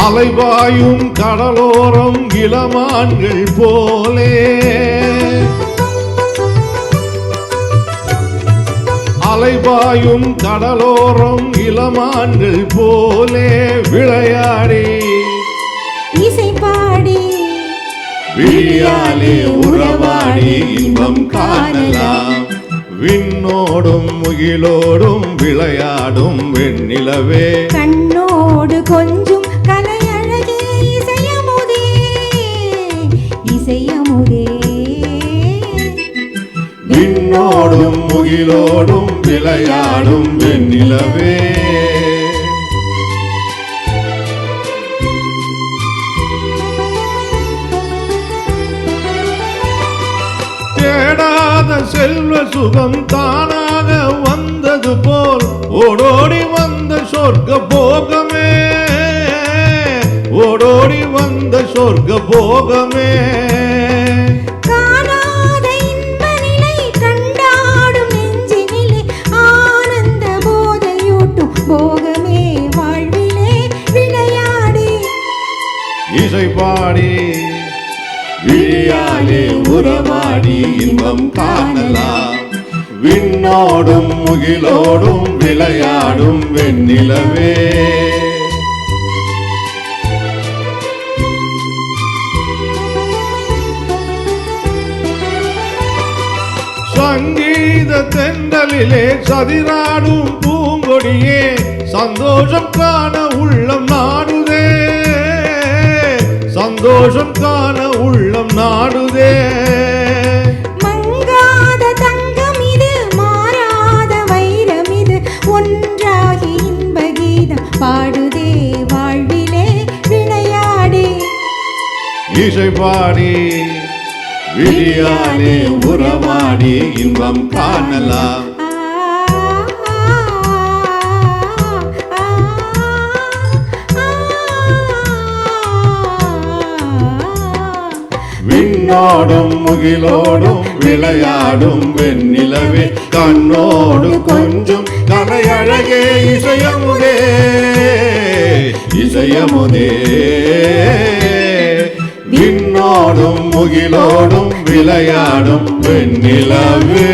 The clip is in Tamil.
அலைபாயும் கடலோரம் இளமான்கள் போலே அலைபாயும் கடலோரம் இளமான்கள் போலே விளையாடி இசை பாடி விழியாலே உறவாடி இன்பம் காணலாம். விண்ணோடும் முகிலோடும் விளையாடும் வெண்ணிலவே கண்ணோடு கொஞ்சம் கலையழகே இசையமுதே இசையமுதே விண்ணோடும் முகிலோடும் விளையாடும் வெண்ணிலவே தேடாத செல்வ சுகம் தானாக வந்தது போல் ஓடோடி வந்த சொர்க்க போகமே ஓடோடி வந்த சொர்க்க போகமே காணாத இன்ப நிலை கண்டாடும் நெஞ்சினிலே ஆனந்த போதையூட்டும் போகமே வாழ்விலே விளையாடி இசை பாடி விழியாலே உறவாடி இன்பம் காணலாம். விண்ணோடும் முகிலோடும் விளையாடும் வெண்ணிலவே சங்கீத தென்றலிலே சதிராடும் பூங்கொடியே சந்தோஷம் காண உள்ளம் நாடுதே சந்தோஷம் காண உள்ளம் நாடுதே மங்காத தங்கம் இது மாறாத வைரம் இது ஒன்றாகி இன்ப கீதம் பாடுதே வாழ்விலே விளையாடி இசை பாடி விழியாலே உறவாடி இன்பம் காணலாம். விண்ணோடும் முகிலோடும் விளையாடும் வெண்ணிலவே கண்ணோடு கொஞ்சம் கலையழகே இசையமுதே இசையமுதே விண்ணோடும் முகிலோடும் விளையாடும் வெண்ணிலவே